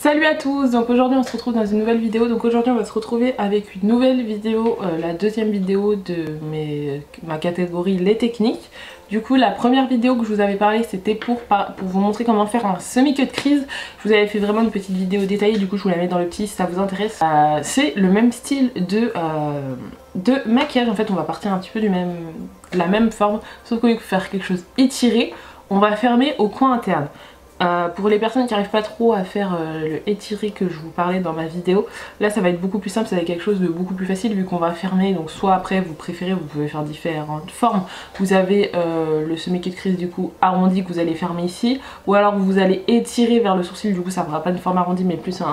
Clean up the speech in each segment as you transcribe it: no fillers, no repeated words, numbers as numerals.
Salut à tous, donc aujourd'hui on se retrouve dans une nouvelle vidéo. Donc aujourd'hui on va se retrouver avec une nouvelle vidéo, la deuxième vidéo de ma catégorie les techniques. Du coup la première vidéo que je vous avais parlé c'était pour vous montrer comment faire un semi-cut crease. Je vous avais fait vraiment une petite vidéo détaillée, du coup je vous la mets dans le petit si ça vous intéresse. C'est le même style de maquillage, en fait on va partir un petit peu de la même forme, sauf qu'au lieu de faire quelque chose étiré, on va fermer au coin interne. Pour les personnes qui n'arrivent pas trop à faire le étiré que je vous parlais dans ma vidéo, là ça va être beaucoup plus simple, ça va être quelque chose de beaucoup plus facile vu qu'on va fermer. Donc soit après vous préférez, vous pouvez faire différentes formes. Vous avez le semi-cut crease du coup arrondi que vous allez fermer ici, ou alors vous allez étirer vers le sourcil, du coup ça ne fera pas une forme arrondie mais plus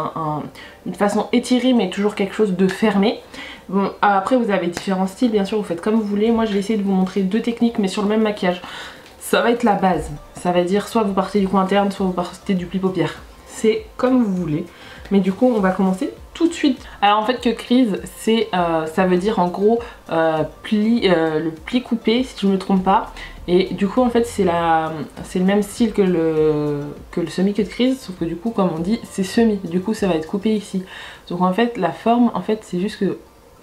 une façon étirée mais toujours quelque chose de fermé. Bon, après vous avez différents styles, bien sûr vous faites comme vous voulez. Moi je vais essayer de vous montrer deux techniques mais sur le même maquillage. Ça va être la base, ça va dire soit vous partez du coin interne, soit vous partez du pli paupière. C'est comme vous voulez, mais du coup on va commencer tout de suite. Alors en fait que crease, ça veut dire en gros le pli coupé si je ne me trompe pas. Et du coup en fait c'est le même style que le semi-cut crease, sauf que du coup comme on dit c'est semi, du coup ça va être coupé ici. Donc en fait la forme, en fait c'est juste que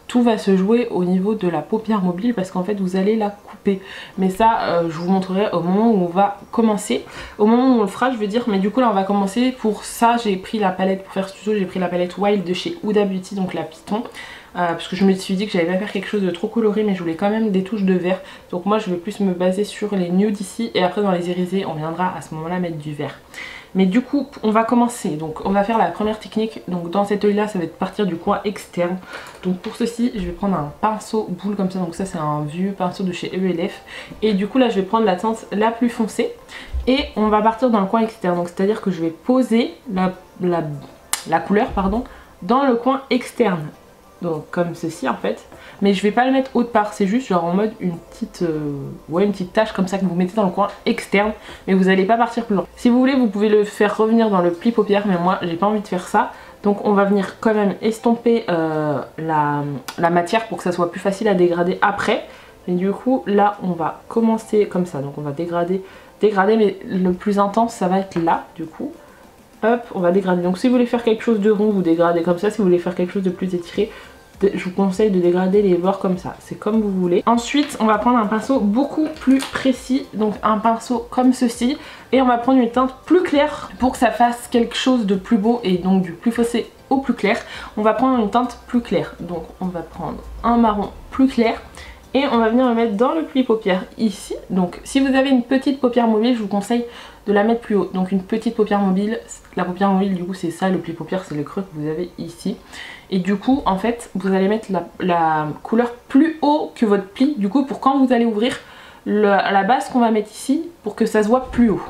tout va se jouer au niveau de la paupière mobile parce qu'en fait vous allez la couper. Mais ça je vous montrerai au moment où on va commencer. Au moment où on le fera je veux dire, mais du coup là on va commencer. Pour ça j'ai pris la palette, pour faire ce tuto j'ai pris la palette Wild de chez Huda Beauty, donc la Python. Parce que je me suis dit que j'allais pas faire quelque chose de trop coloré mais je voulais quand même des touches de vert. Donc moi je vais plus me baser sur les nudes ici et après dans les irisés on viendra à ce moment là mettre du vert. Mais du coup on va commencer, donc on va faire la première technique. Donc dans cet œil là ça va être partir du coin externe. Donc pour ceci je vais prendre un pinceau boule comme ça, donc ça c'est un vieux pinceau de chez ELF. Et du coup là je vais prendre la teinte la plus foncée et on va partir dans le coin externe. Donc c'est à dire que je vais poser la couleur pardon, dans le coin externe. Donc comme ceci en fait, mais je vais pas le mettre haut de part, c'est juste genre en mode une petite tache comme ça que vous mettez dans le coin externe, mais vous n'allez pas partir plus loin. Si vous voulez vous pouvez le faire revenir dans le pli paupière, mais moi j'ai pas envie de faire ça. Donc on va venir quand même estomper la matière pour que ça soit plus facile à dégrader après. Et du coup là on va commencer comme ça, donc on va dégrader, mais le plus intense ça va être là du coup. Hop, on va dégrader. Donc si vous voulez faire quelque chose de rond, vous dégradez comme ça. Si vous voulez faire quelque chose de plus étiré, je vous conseille de dégrader les bords comme ça. C'est comme vous voulez. Ensuite, on va prendre un pinceau beaucoup plus précis. Donc un pinceau comme ceci. Et on va prendre une teinte plus claire pour que ça fasse quelque chose de plus beau. Et donc du plus foncé au plus clair. On va prendre une teinte plus claire. Donc on va prendre un marron plus clair. Et on va venir le mettre dans le pli paupière ici. Donc si vous avez une petite paupière mobile, je vous conseille de la mettre plus haut. Donc une petite paupière mobile, la paupière mobile du coup c'est ça, le pli paupière c'est le creux que vous avez ici. Et du coup en fait vous allez mettre la couleur plus haut que votre pli, du coup pour quand vous allez ouvrir la base qu'on va mettre ici, pour que ça se voit plus haut.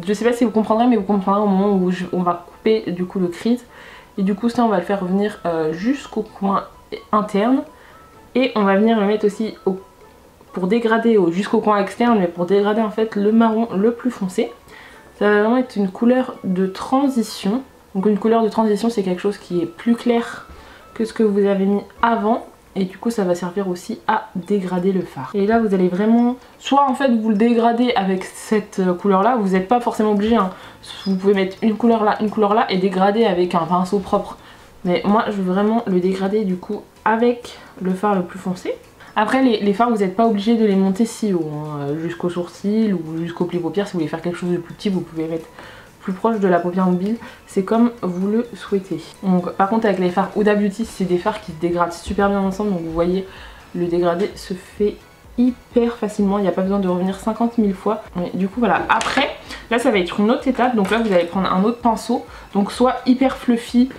Je sais pas si vous comprendrez, mais vous comprendrez au moment où on va couper du coup le crease. Et du coup ça on va le faire revenir jusqu'au coin interne. Et on va venir le mettre aussi pour dégrader jusqu'au coin externe, mais pour dégrader en fait le marron le plus foncé. Ça va vraiment être une couleur de transition. Donc une couleur de transition c'est quelque chose qui est plus clair que ce que vous avez mis avant. Et du coup ça va servir aussi à dégrader le fard. Et là vous allez vraiment, soit en fait vous le dégradez avec cette couleur là, vous n'êtes pas forcément obligé hein. Vous pouvez mettre une couleur là et dégrader avec un pinceau propre. Mais moi je veux vraiment le dégrader du coup avec le fard le plus foncé. Après les fards vous n'êtes pas obligé de les monter si haut hein, jusqu'au sourcil ou jusqu'au pli paupière. Si vous voulez faire quelque chose de plus petit vous pouvez mettre plus proche de la paupière mobile, c'est comme vous le souhaitez. Donc par contre avec les fards Huda Beauty c'est des fards qui se dégradent super bien ensemble, donc vous voyez le dégradé se fait hyper facilement, il n'y a pas besoin de revenir 50 000 fois. Mais du coup voilà, après là ça va être une autre étape. Donc là vous allez prendre un autre pinceau, donc soit hyper fluffy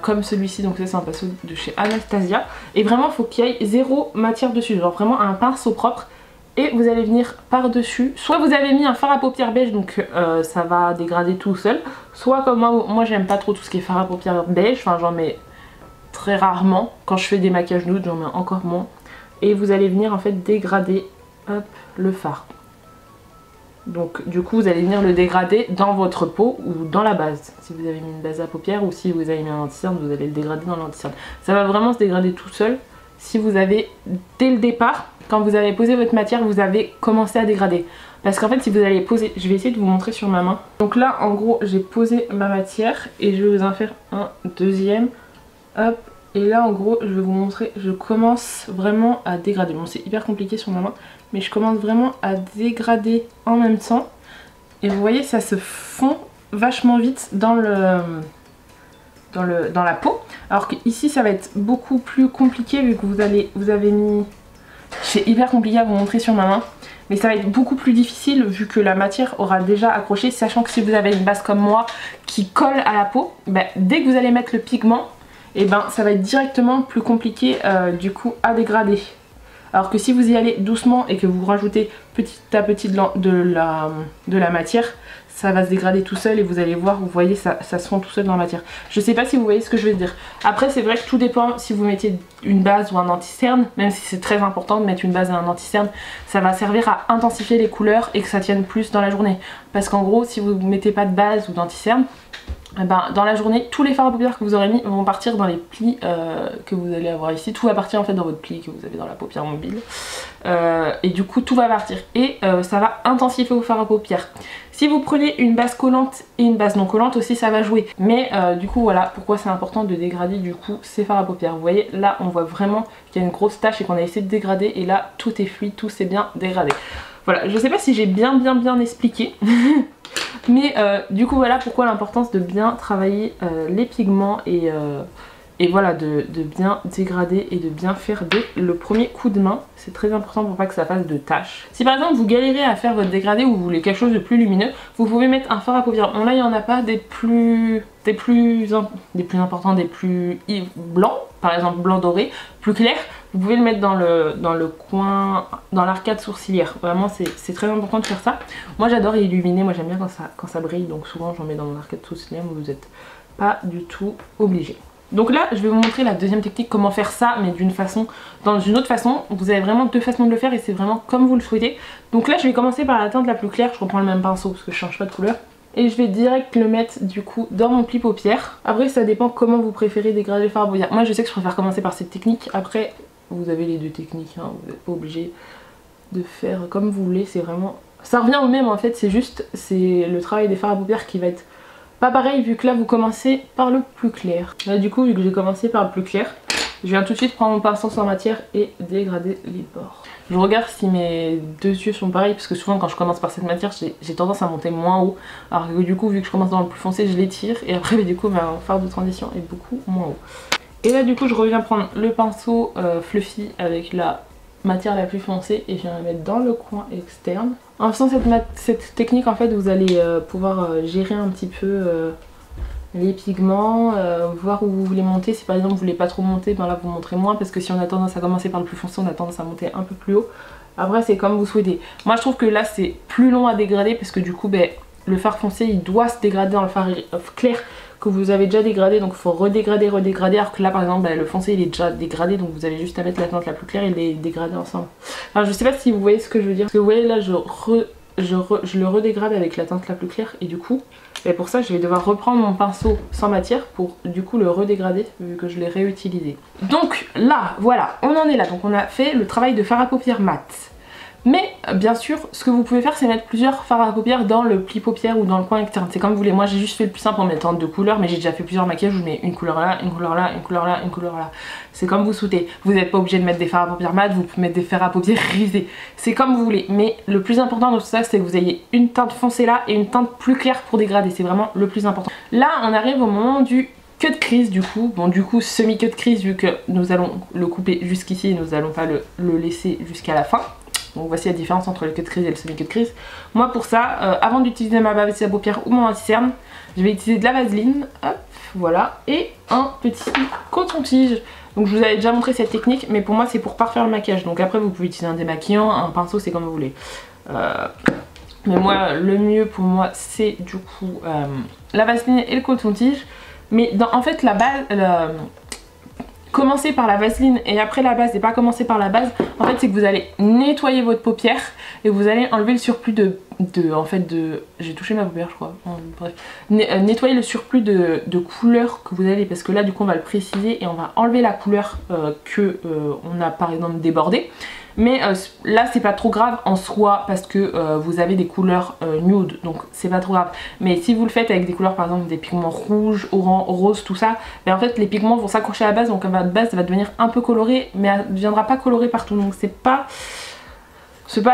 comme celui-ci, donc ça c'est un pinceau de chez Anastasia, et vraiment il faut qu'il y ait zéro matière dessus, genre vraiment un pinceau propre. Et vous allez venir par dessus, soit vous avez mis un fard à paupières beige, donc ça va dégrader tout seul, soit comme moi j'aime pas trop tout ce qui est fard à paupières beige, enfin j'en mets très rarement, quand je fais des maquillages nude j'en mets encore moins. Et vous allez venir en fait dégrader hop, le fard. Donc du coup vous allez venir le dégrader dans votre peau ou dans la base. Si vous avez mis une base à paupières ou si vous avez mis un anti-cerne, vous allez le dégrader dans l'anti-cerne. Ça va vraiment se dégrader tout seul. si vous avez, dès le départ, quand vous avez posé votre matière, vous avez commencé à dégrader. Parce qu'en fait si vous allez poser, je vais essayer de vous montrer sur ma main. Donc là en gros j'ai posé ma matière et je vais vous en faire un deuxième. Hop, et là en gros je vais vous montrer, je commence vraiment à dégrader. Bon c'est hyper compliqué sur ma main, mais je commence vraiment à dégrader en même temps. Et vous voyez ça se fond vachement vite dans la peau. Alors qu'ici ça va être beaucoup plus compliqué vu que vous avez mis... C'est hyper compliqué à vous montrer sur ma main. Mais ça va être beaucoup plus difficile vu que la matière aura déjà accroché. Sachant que si vous avez une base comme moi qui colle à la peau, bah, dès que vous allez mettre le pigment, et ben ça va être directement plus compliqué du coup à dégrader. Alors que si vous y allez doucement et que vous rajoutez petit à petit de la matière, ça va se dégrader tout seul et vous allez voir, vous voyez, ça se fond tout seul dans la matière. Je sais pas si vous voyez ce que je veux dire. Après c'est vrai que tout dépend si vous mettez une base ou un anti-cerne, même si c'est très important de mettre une base et un anti-cerne, ça va servir à intensifier les couleurs et que ça tienne plus dans la journée. Parce qu'en gros si vous ne mettez pas de base ou d'anti-cerne, ben, dans la journée, tous les fards à paupières que vous aurez mis vont partir dans les plis que vous allez avoir ici. Tout va partir en fait dans votre pli que vous avez dans la paupière mobile. Et du coup tout va partir. Et ça va intensifier vos fards à paupières. Si vous prenez une base collante et une base non collante aussi ça va jouer. Mais du coup voilà pourquoi c'est important de dégrader du coup ces fards à paupières. Vous voyez là on voit vraiment qu'il y a une grosse tache et qu'on a essayé de dégrader. Et là tout est fluide, tout s'est bien dégradé. Voilà, je sais pas si j'ai bien expliqué. Mais du coup voilà pourquoi l'importance de bien travailler les pigments et voilà de bien dégrader et de bien faire dès le premier coup de main. C'est très important pour pas que ça fasse de taches. Si par exemple vous galérez à faire votre dégradé ou vous voulez quelque chose de plus lumineux, vous pouvez mettre un fard à paupières. Bon là il n'y en a pas des plus importants, des plus blancs, par exemple blanc doré, plus clair. Vous pouvez le mettre dans le coin, dans l'arcade sourcilière. Vraiment c'est très important de faire ça. Moi j'adore illuminer, moi j'aime bien quand ça brille, donc souvent j'en mets dans mon arcade sourcilière, mais vous n'êtes pas du tout obligé. Donc là je vais vous montrer la deuxième technique, comment faire ça mais dans une autre façon. Vous avez vraiment deux façons de le faire et c'est vraiment comme vous le souhaitez. Donc là je vais commencer par la teinte la plus claire, je reprends le même pinceau parce que je change pas de couleur. Et je vais direct le mettre du coup dans mon pli paupière. Après ça dépend comment vous préférez dégrader le fard à paupières. Moi je sais que je préfère commencer par cette technique, après vous avez les deux techniques, hein. Vous n'êtes pas obligé de faire comme vous voulez, c'est vraiment... Ça revient au même en fait, c'est juste le travail des fards à paupières qui va être pas pareil vu que là vous commencez par le plus clair. Là du coup vu que j'ai commencé par le plus clair, je viens tout de suite prendre mon pinceau sans matière et dégrader les bords. Je regarde si mes deux yeux sont pareils parce que souvent quand je commence par cette matière j'ai tendance à monter moins haut. Alors que du coup vu que je commence dans le plus foncé je l'étire et après du coup mon fard de transition est beaucoup moins haut. Et là du coup je reviens prendre le pinceau fluffy avec la matière la plus foncée et je viens la mettre dans le coin externe. En faisant cette technique en fait vous allez pouvoir gérer un petit peu les pigments, voir où vous voulez monter. Si par exemple vous voulez pas trop monter, ben là vous montrez moins parce que si on a tendance à commencer par le plus foncé on a tendance à monter un peu plus haut. Après c'est comme vous souhaitez. Moi je trouve que là c'est plus long à dégrader parce que du coup ben, le fard foncé il doit se dégrader dans le fard clair que vous avez déjà dégradé, donc il faut redégrader, alors que là par exemple bah, le foncé il est déjà dégradé donc vous avez juste à mettre la teinte la plus claire et les dégrader ensemble. Alors je sais pas si vous voyez ce que je veux dire, parce que vous voyez là je le redégrade avec la teinte la plus claire et du coup et pour ça je vais devoir reprendre mon pinceau sans matière pour du coup le redégrader vu que je l'ai réutilisé. Donc là voilà on en est là, donc on a fait le travail de fard à paupières mat. Mais bien sûr ce que vous pouvez faire c'est mettre plusieurs fards à paupières dans le pli paupière ou dans le coin externe, c'est comme vous voulez. Moi j'ai juste fait le plus simple en mettant deux couleurs, mais j'ai déjà fait plusieurs maquillages où je mets une couleur là, une couleur là, une couleur là, une couleur là. C'est comme vous souhaitez, vous n'êtes pas obligé de mettre des fards à paupières mat, vous pouvez mettre des fards à paupières grisés, c'est comme vous voulez. Mais le plus important dans tout ça c'est que vous ayez une teinte foncée là et une teinte plus claire pour dégrader, c'est vraiment le plus important. Là on arrive au moment du cut crease du coup, bon du coup semi cut crease vu que nous allons le couper jusqu'ici et nous allons pas le laisser jusqu'à la fin. Donc voici la différence entre le cut crease et le semi cut crease. Moi pour ça, avant d'utiliser ma base à paupières ou mon anti-cerne, je vais utiliser de la vaseline, hop, voilà, et un petit coton-tige. Donc je vous avais déjà montré cette technique, mais pour moi c'est pour parfaire le maquillage. Donc après vous pouvez utiliser un démaquillant, un pinceau, c'est comme vous voulez. Mais moi le mieux pour moi c'est du coup la vaseline et le coton-tige. Mais en fait la base, commencer par la vaseline et après la base et pas commencer par la base, en fait c'est que vous allez nettoyer votre paupière et vous allez enlever le surplus j'ai touché ma paupière je crois, bref, nettoyer le surplus de couleur que vous avez, parce que là du coup on va le préciser et on va enlever la couleur on a par exemple débordé. Mais là c'est pas trop grave en soi parce que vous avez des couleurs nude, donc c'est pas trop grave. Mais si vous le faites avec des couleurs par exemple des pigments rouges, orange, rose, tout ça, ben en fait les pigments vont s'accrocher à la base, donc votre base va devenir un peu colorée, mais elle ne deviendra pas colorée partout. Donc c'est pas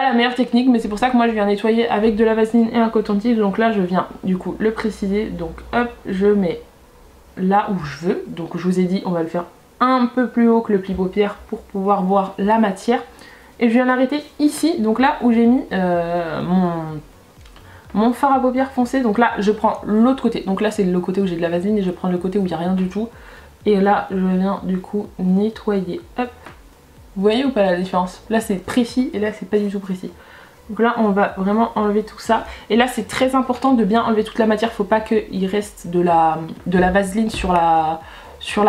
la meilleure technique, mais c'est pour ça que moi je viens nettoyer avec de la vaseline et un coton-tige. Donc là je viens du coup le préciser, donc hop, je mets là où je veux. Donc je vous ai dit on va le faire un peu plus haut que le pli paupière pour pouvoir voir la matière. Et je viens l'arrêter ici, donc là où j'ai mis mon fard à paupières foncé. Donc là je prends l'autre côté, donc là c'est le côté où j'ai de la vaseline et je prends le côté où il n'y a rien du tout. Et là je viens du coup nettoyer, hop. Vous voyez ou pas la différence? Là c'est précis et là c'est pas du tout précis. Donc là on va vraiment enlever tout ça. Et là c'est très important de bien enlever toute la matière, faut pas qu'il reste de la vaseline sur la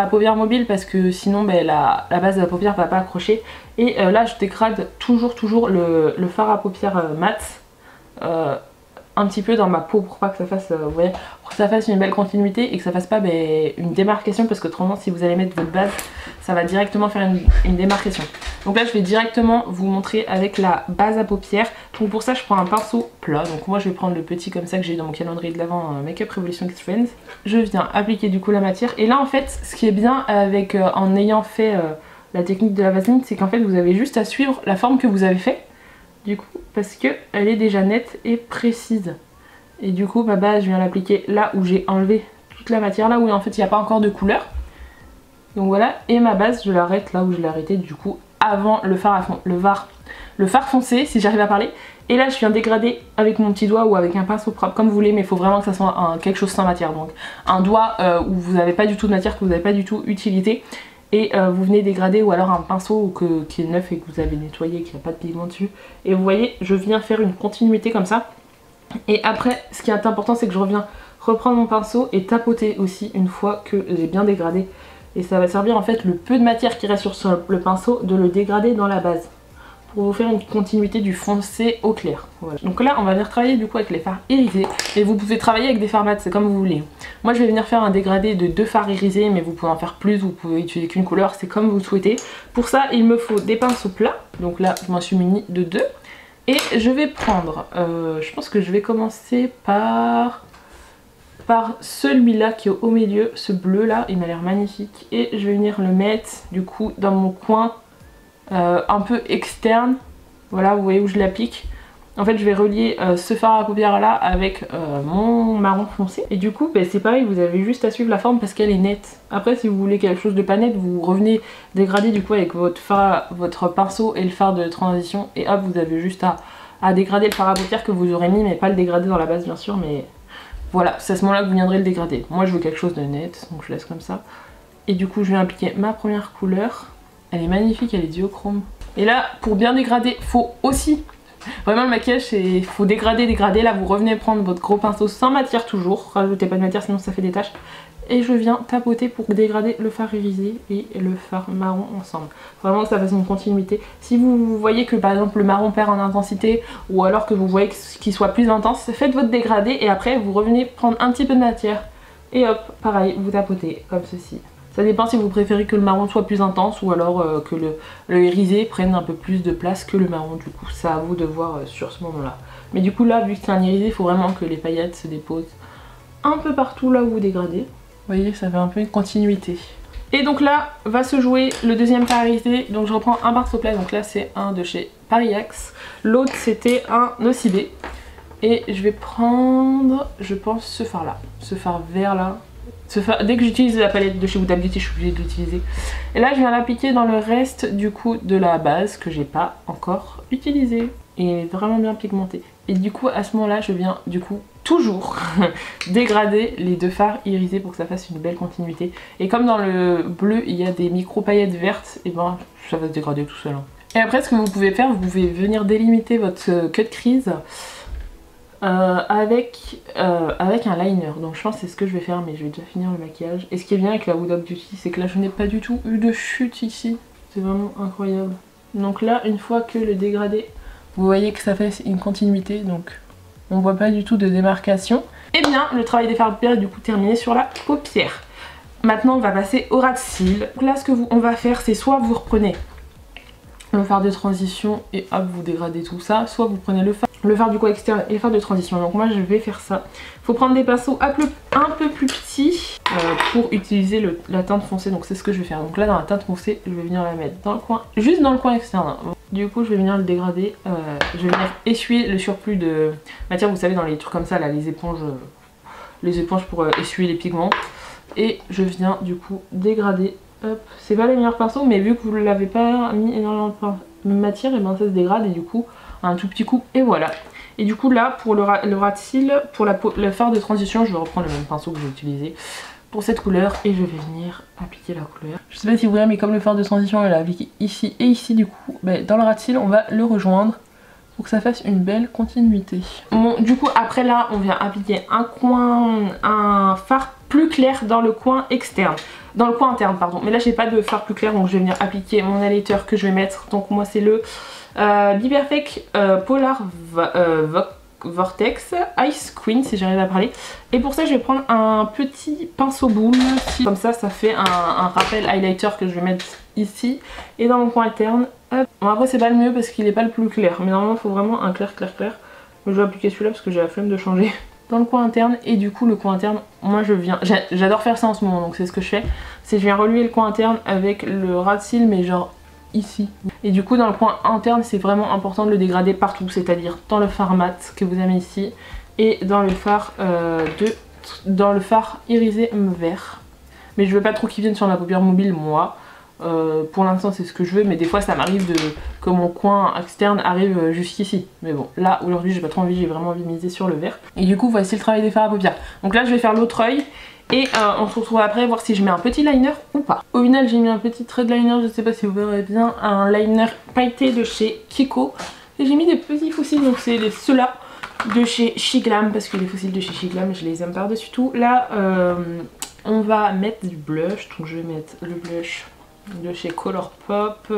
paupière mobile, parce que sinon ben, la base de la paupière va pas accrocher. Et là je dégrade toujours le fard à paupières mat un petit peu dans ma peau pour pas que ça fasse, vous voyez, pour que ça fasse une belle continuité et que ça fasse pas ben, une démarcation, parce que autrement si vous allez mettre votre base ça va directement faire une démarcation. Donc là je vais directement vous montrer avec la base à paupières. Donc pour ça je prends un pinceau plat, donc moi je vais prendre le petit comme ça que j'ai dans mon calendrier de l'Avent Makeup Revolution X Friends. Je viens appliquer du coup la matière, et là en fait ce qui est bien avec en ayant fait la technique de la vaseline, c'est qu'en fait vous avez juste à suivre la forme que vous avez fait du coup, parce que elle est déjà nette et précise. Et du coup ma base je viens l'appliquer là où j'ai enlevé toute la matière, là où en fait il n'y a pas encore de couleur. Donc voilà, et ma base je l'arrête là où je l'ai arrêté du coup avant le fard à fond, le fard foncé si j'arrive à parler. Et là je viens dégrader avec mon petit doigt ou avec un pinceau propre comme vous voulez, mais il faut vraiment que ça soit quelque chose sans matière. Donc un doigt où vous n'avez pas du tout de matière, que vous n'avez pas du tout utilisé, et vous venez dégrader, ou alors un pinceau qui est neuf et que vous avez nettoyé, qui n'a pas de pigment dessus. Et vous voyez, je viens faire une continuité comme ça. Et après ce qui est important c'est que je reviens reprendre mon pinceau et tapoter aussi une fois que j'ai bien dégradé. Et ça va servir en fait le peu de matière qui reste sur le pinceau de le dégrader dans la base, pour vous faire une continuité du foncé au clair. Voilà. Donc là on va venir travailler du coup avec les fards irisés, et vous pouvez travailler avec des fards mat, c'est comme vous voulez. Moi je vais venir faire un dégradé de 2 fards irisés, mais vous pouvez en faire plus, vous pouvez utiliser qu'une couleur, c'est comme vous souhaitez. Pour ça il me faut des pinceaux plats, donc là je m'en suis muni de 2. Et je vais prendre, je pense que je vais commencer par celui-là qui est au milieu, ce bleu là, il m'a l'air magnifique. Et je vais venir le mettre du coup dans mon coin un peu externe, voilà, vous voyez où je l'applique. En fait je vais relier ce fard à paupières là avec mon marron foncé. Et du coup ben, c'est pareil, vous avez juste à suivre la forme parce qu'elle est nette. Après si vous voulez quelque chose de pas net, vous revenez dégrader du coup avec votre pinceau et le fard de transition. Et hop, vous avez juste à dégrader le fard à paupières que vous aurez mis, mais pas le dégrader dans la base bien sûr, mais voilà, c'est à ce moment là que vous viendrez le dégrader. Moi je veux quelque chose de net, donc je laisse comme ça. Et du coup je vais appliquer ma première couleur. Elle est magnifique, elle est duochrome. Et là pour bien dégrader, faut aussi... Vraiment le maquillage il faut dégrader. Là vous revenez prendre votre gros pinceau sans matière toujours, rajoutez pas de matière sinon ça fait des taches. Et je viens tapoter pour dégrader le fard irisé et le fard marron ensemble. Vraiment que ça fasse une continuité. Si vous voyez que par exemple le marron perd en intensité, ou alors que vous voyez qu'il soit plus intense, faites votre dégradé et après vous revenez prendre un petit peu de matière. Et hop, pareil, vous tapotez comme ceci. Ça dépend si vous préférez que le marron soit plus intense ou alors que le irisé prenne un peu plus de place que le marron. Du coup c'est à vous de voir sur ce moment là. Mais du coup là vu que c'est un irisé, il faut vraiment que les paillettes se déposent un peu partout là où vous dégradez. Vous voyez, ça fait un peu une continuité. Et donc là va se jouer le deuxième fard irisé. Donc je reprends un pinceau plat, donc là c'est un de chez Paris Axe. L'autre c'était un Nocibé. Et je vais prendre, je pense, ce fard là, ce fard vert là. Dès que j'utilise la palette de chez Huda Beauty, je suis obligée de l'utiliser. Et là je viens l'appliquer dans le reste du coup de la base que j'ai pas encore utilisé. Et il est vraiment bien pigmenté. Et du coup à ce moment là je viens du coup toujours dégrader les 2 fards irisés pour que ça fasse une belle continuité. Et comme dans le bleu il y a des micro paillettes vertes, et ben ça va se dégrader tout seul. Et après ce que vous pouvez faire, vous pouvez venir délimiter votre cut crease avec un liner. Donc je pense que c'est ce que je vais faire, mais je vais déjà finir le maquillage. Et ce qui est bien avec la Huda Beauty, c'est que là je n'ai pas du tout eu de chute ici. C'est vraiment incroyable. Donc là, une fois que le dégradé, vous voyez que ça fait une continuité, donc on voit pas du tout de démarcation. Et bien, le travail des fards de paupières est du coup terminé sur la paupière. Maintenant, on va passer au ras de cils. Donc là, ce que on va faire, c'est soit vous reprenez le fard de transition et hop, vous dégradez tout ça, soit vous prenez le fard du coin externe et le fard de transition. Donc moi, je vais faire ça. Faut prendre des pinceaux un peu plus petits pour utiliser la teinte foncée. Donc c'est ce que je vais faire. Donc là, dans la teinte foncée, je vais venir la mettre dans le coin, juste dans le coin externe. Du coup, je vais venir le dégrader. Je vais venir essuyer le surplus de matière. Vous savez, dans les trucs comme ça, là, les éponges pour essuyer les pigments. Et je viens du coup dégrader. Hop, c'est pas les meilleurs pinceaux, mais vu que vous ne l'avez pas mis énormément de matière, et ben ça se dégrade et du coup un tout petit coup et voilà. Et du coup là pour le ras de cils, pour le fard de transition, je vais reprendre le même pinceau que j'ai utilisé pour cette couleur et je vais venir appliquer la couleur. Je sais pas si vous voyez, mais comme le fard de transition elle est appliqué ici et ici, du coup dans le ras de cils on va le rejoindre pour que ça fasse une belle continuité. Bon, du coup après là on vient appliquer un fard plus clair dans le coin externe. Dans le coin interne pardon, mais là j'ai pas de fard plus clair, donc je vais venir appliquer mon highlighter que je vais mettre. Donc moi c'est le Be Perfect Polar Vortex Ice Queen, si j'arrive à parler. Et pour ça je vais prendre un petit pinceau boule, comme ça ça fait un rappel highlighter que je vais mettre ici et dans mon coin interne. Hop. Bon, après c'est pas le mieux parce qu'il est pas le plus clair, mais normalement il faut vraiment un clair. Mais je vais appliquer celui-là parce que j'ai la flemme de changer. Dans le coin interne, et du coup le coin interne, moi je viens, j'adore faire ça en ce moment, donc c'est ce que je fais, c'est que je viens reluer le coin interne avec le ras de cils, mais genre ici. Et du coup dans le coin interne c'est vraiment important de le dégrader partout, c'est-à-dire dans le fard mat que vous avez ici et dans le fard irisé vert. Mais je veux pas trop qu'il vienne sur ma paupière mobile moi. Pour l'instant c'est ce que je veux, mais des fois ça m'arrive que mon coin externe arrive jusqu'ici. Mais bon, là aujourd'hui j'ai pas trop envie, j'ai vraiment envie de miser sur le vert. Et du coup voici le travail des fards à paupières. Donc là je vais faire l'autre œil et on se retrouve après voir si je mets un petit liner ou pas. Au final j'ai mis un petit trait de liner, je sais pas si vous verrez bien, un liner pailleté de chez Kiko. Et j'ai mis des petits fossiles, donc c'est ceux-là de chez Shiglam, parce que les fossiles de chez Shiglam je les aime par-dessus tout. Là on va mettre du blush, donc je vais mettre le blush de chez Colourpop,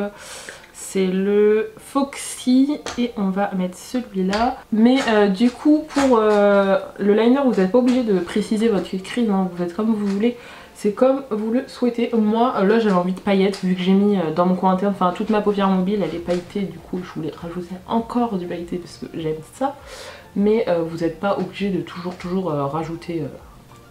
c'est le Foxy et on va mettre celui-là. Mais du coup pour le liner vous n'êtes pas obligé de préciser votre crise, hein. Vous faites comme vous voulez, c'est comme vous le souhaitez. Moi là j'avais envie de paillettes vu que j'ai mis dans mon coin interne, enfin toute ma paupière mobile elle est pailletée, du coup je voulais rajouter encore du pailleté parce que j'aime ça. Mais vous n'êtes pas obligé de toujours rajouter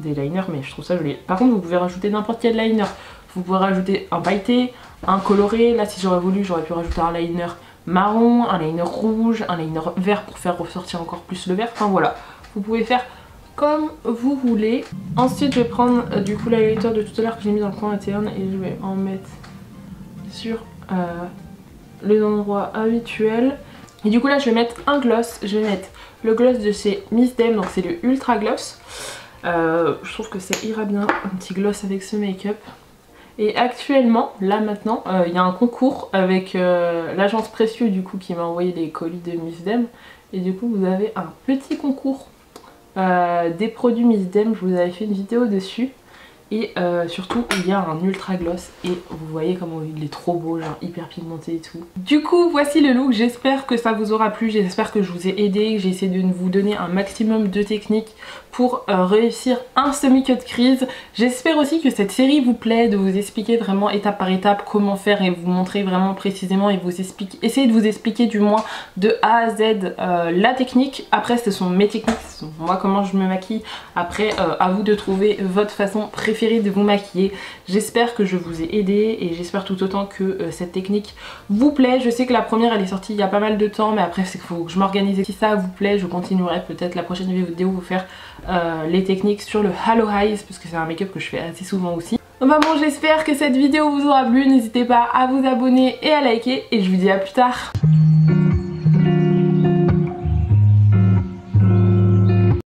des liners, mais je trouve ça joli. Par contre vous pouvez rajouter n'importe quel liner. Vous pouvez rajouter un pailleté, un coloré. Là si j'aurais voulu j'aurais pu rajouter un liner marron, un liner rouge, un liner vert pour faire ressortir encore plus le vert. Enfin voilà, vous pouvez faire comme vous voulez. Ensuite je vais prendre du coup l'highlighter de tout à l'heure que j'ai mis dans le coin interne et je vais en mettre sur les endroits habituels. Et du coup là je vais mettre un gloss, je vais mettre le gloss de chez Miss Dem, donc c'est le Ultra Gloss. Je trouve que ça ira bien, un petit gloss avec ce make-up. Et actuellement, là maintenant, il y a un concours avec l'agence Précieux du coup qui m'a envoyé les colis de Miss Dem. Et du coup vous avez un petit concours des produits Miss Dem, je vous avais fait une vidéo dessus. Et surtout il y a un ultra gloss et vous voyez comment il est trop beau, genre hyper pigmenté et tout. Du coup voici le look, j'espère que ça vous aura plu, j'espère que je vous ai aidé, que j'ai essayé de vous donner un maximum de techniques pour réussir un semi-cut crease. J'espère aussi que cette série vous plaît, de vous expliquer vraiment étape par étape comment faire et vous montrer vraiment précisément et essayer de vous expliquer du moins de A à Z la technique. Après ce sont mes techniques, ce sont moi comment je me maquille, après à vous de trouver votre façon préférée de vous maquiller. J'espère que je vous ai aidé et j'espère tout autant que cette technique vous plaît. Je sais que la première elle est sortie il y a pas mal de temps, mais après c'est qu'il faut que je m'organise. Si ça vous plaît, je continuerai peut-être la prochaine vidéo vous faire les techniques sur le Halo Eyes parce que c'est un make-up que je fais assez souvent aussi. Enfin bon, j'espère que cette vidéo vous aura plu, n'hésitez pas à vous abonner et à liker et je vous dis à plus tard.